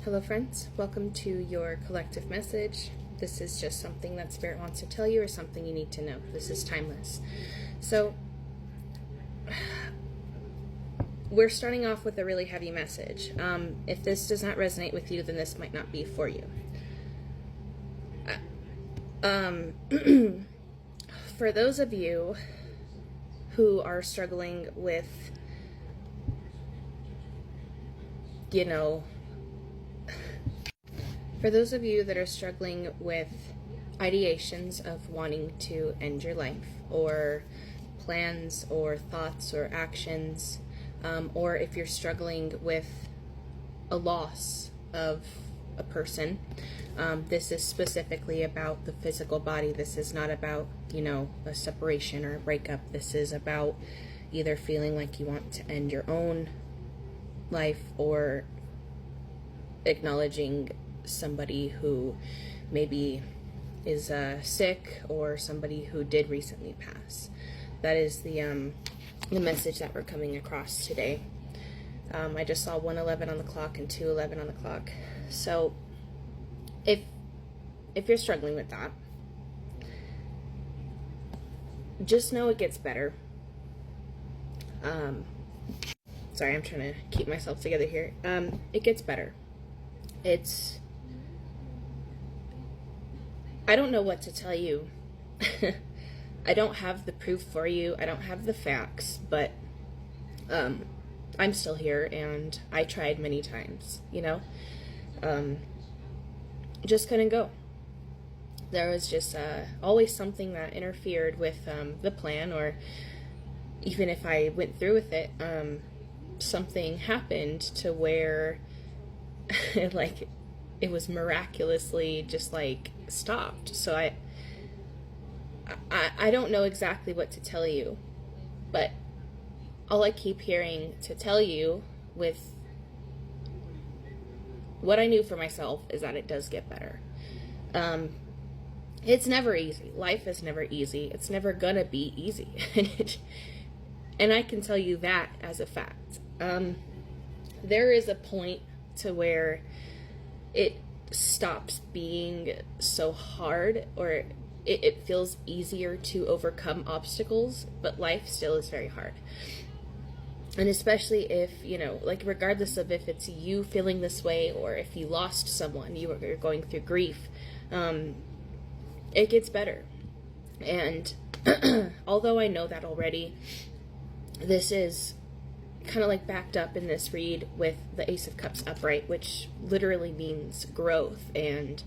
Hello friends, welcome to your collective message. This is just something that Spirit wants to tell you or something you need to know. This is timeless. So, we're starting off with a really heavy message. If this does not resonate with you, then this might not be for you. For those of you who are struggling with, for those of you that are struggling with ideations of wanting to end your life, or plans or thoughts or actions, or if you're struggling with a loss of a person, this is specifically about the physical body. This is not about, a separation or a breakup. This is about either feeling like you want to end your own life or acknowledging somebody who maybe is sick or somebody who did recently pass. That is the message that we're coming across today. I just saw 1:11 on the clock and 2:11 on the clock. So if you're struggling with that, just know it gets better. Sorry, I'm trying to keep myself together here. It gets better. I don't know what to tell you. I don't have the proof for you. I don't have the facts, but I'm still here, and I tried many times, just couldn't go. There was just always something that interfered with the plan, or even if I went through with it, something happened to where it was miraculously just stopped. So I don't know exactly what to tell you, but all I keep hearing to tell you with what I knew for myself is that it does get better. It's never easy. Life is never easy. It's never gonna be easy. And I can tell you that as a fact. There is a point to where it stops being so hard, or it feels easier to overcome obstacles, but life still is very hard. And especially if, regardless of if it's you feeling this way or if you lost someone, you're going through grief, it gets better. And although I know that already, this is kind of backed up in this read with the Ace of Cups upright, which literally means growth and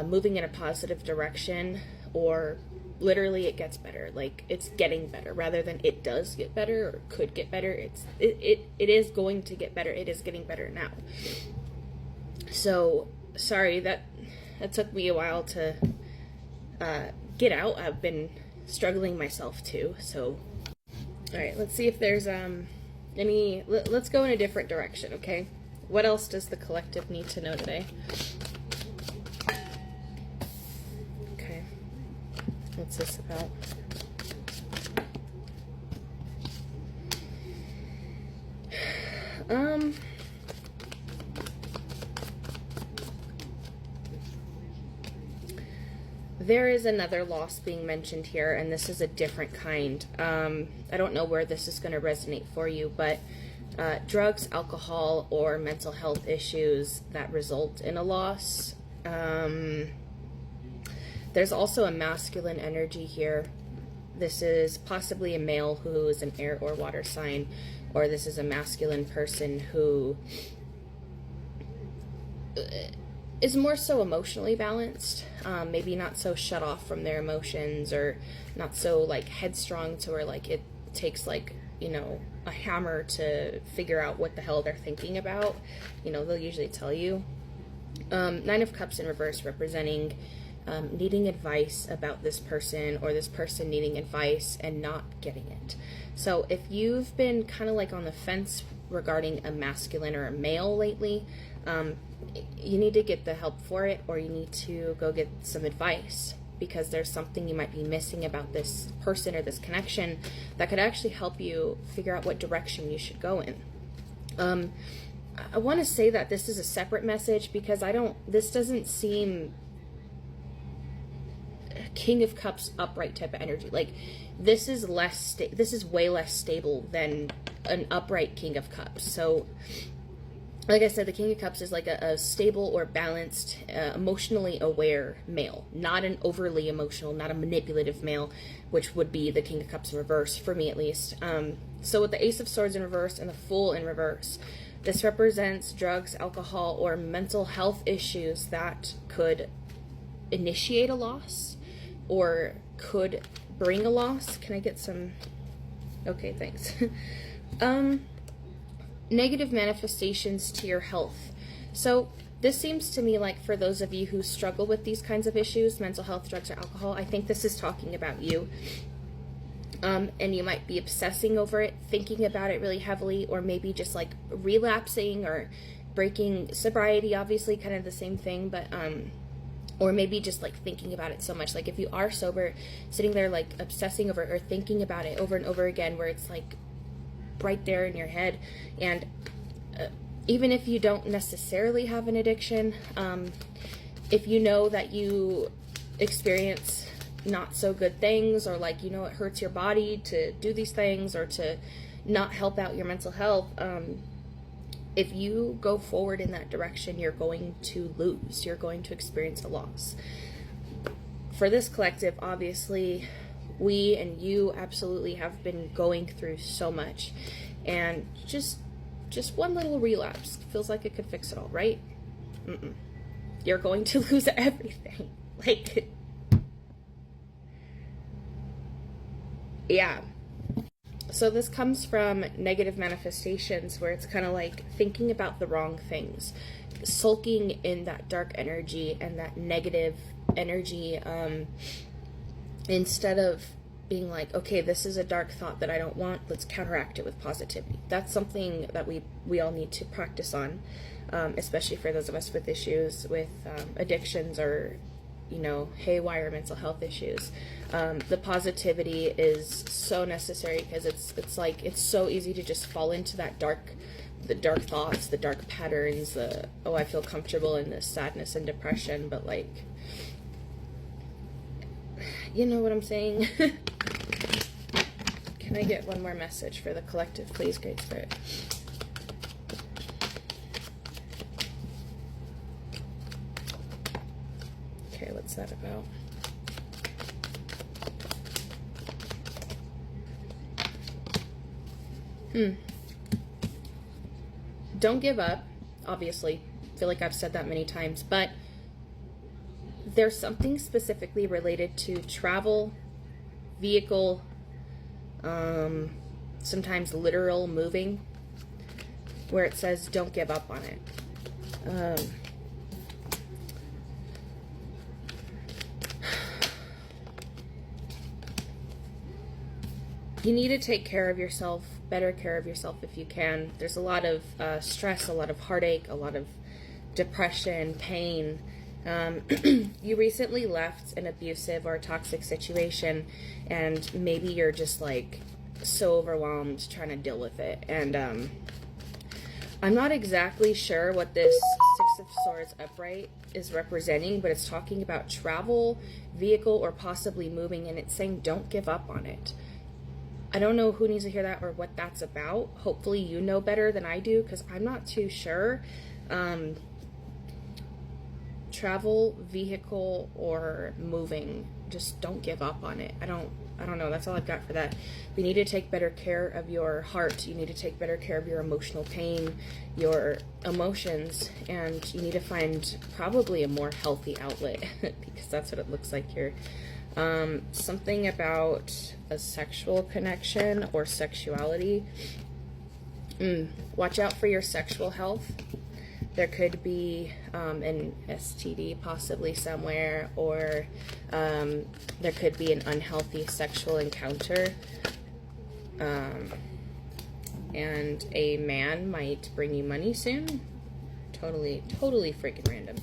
moving in a positive direction, or literally it gets better. It's getting better rather than it does get better or could get better. It is going to get better. It is getting better now. So sorry that took me a while to get out. I've been struggling myself too. So all right, let's see if there's let's go in a different direction, okay? What else does the collective need to know today? Okay. What's this about? There is another loss being mentioned here, and this is a different kind. I don't know where this is going to resonate for you, but drugs, alcohol, or mental health issues that result in a loss. There's also a masculine energy here. This is possibly a male who is an air or water sign, or this is a masculine person who is more so emotionally balanced, maybe not so shut off from their emotions, or not so headstrong to where it takes a hammer to figure out what the hell they're thinking about. They'll usually tell you. Nine of Cups in reverse representing needing advice about this person, or this person needing advice and not getting it. So if you've been kind of on the fence regarding a masculine or a male lately, you need to get the help for it, or you need to go get some advice, because there's something you might be missing about this person or this connection that could actually help you figure out what direction you should go in. I want to say that this is a separate message because this doesn't seem King of Cups upright type of energy. Like, this is way less stable than an upright King of Cups. So, like I said, the King of Cups is like a stable or balanced, emotionally aware male, not an overly emotional, not a manipulative male, which would be the King of Cups in reverse, for me at least. So with the Ace of Swords in reverse and the Fool in reverse, this represents drugs, alcohol, or mental health issues that could initiate a loss or could bring a loss. Can I get some? Okay, thanks. Negative manifestations to your health. So this seems to me like, for those of you who struggle with these kinds of issues, mental health, drugs, or alcohol, I think this is talking about you. And you might be obsessing over it, thinking about it really heavily, or maybe just like relapsing or breaking sobriety, obviously kind of the same thing, but or maybe just like thinking about it so much. Like, if you are sober, sitting there like obsessing over it or thinking about it over and over again, where it's like right there in your head. And even if you don't necessarily have an addiction, if you know that you experience not so good things, or like, you know, it hurts your body to do these things or to not help out your mental health, if you go forward in that direction, you're going to lose. You're going to experience a loss. For this collective, obviously, we and you absolutely have been going through so much, and just one little relapse feels like it could fix it all, right? You're going to lose everything. Like, yeah. So this comes from negative manifestations, where it's kind of like thinking about the wrong things, sulking in that dark energy and that negative energy, instead of being like, okay, this is a dark thought that I don't want, let's counteract it with positivity. That's something that we all need to practice on, especially for those of us with issues with addictions or, you know, haywire mental health issues. The positivity is so necessary, because it's like, it's so easy to just fall into that the dark thoughts, the dark patterns, I feel comfortable in this sadness and depression, but like, you know what I'm saying? Can I get one more message for the collective, please, Great Spirit? Okay, what's that about? Don't give up, obviously. I feel like I've said that many times, but there's something specifically related to travel, vehicle, sometimes literal moving, where it says don't give up on it. You need to take care of yourself, better care of yourself if you can. There's a lot of stress, a lot of heartache, a lot of depression, pain. You recently left an abusive or toxic situation, and maybe you're just like so overwhelmed trying to deal with it. And I'm not exactly sure what this Six of Swords upright is representing, but it's talking about travel, vehicle, or possibly moving, and it's saying don't give up on it. I don't know who needs to hear that or what that's about. Hopefully you know better than I do, because I'm not too sure. Travel, vehicle, or moving, just don't give up on it. I don't know. That's all I've got for that. You need to take better care of your heart. You need to take better care of your emotional pain, your emotions, and you need to find probably a more healthy outlet because that's what it looks like here. Something about a sexual connection or sexuality. Watch out for your sexual health. There could be an STD possibly somewhere, or there could be an unhealthy sexual encounter. And a man might bring you money soon. Totally freaking random.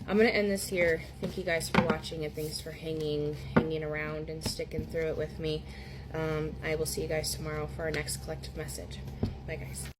I'm going to end this here. Thank you guys for watching, and thanks for hanging around and sticking through it with me. I will see you guys tomorrow for our next collective message. Bye, guys.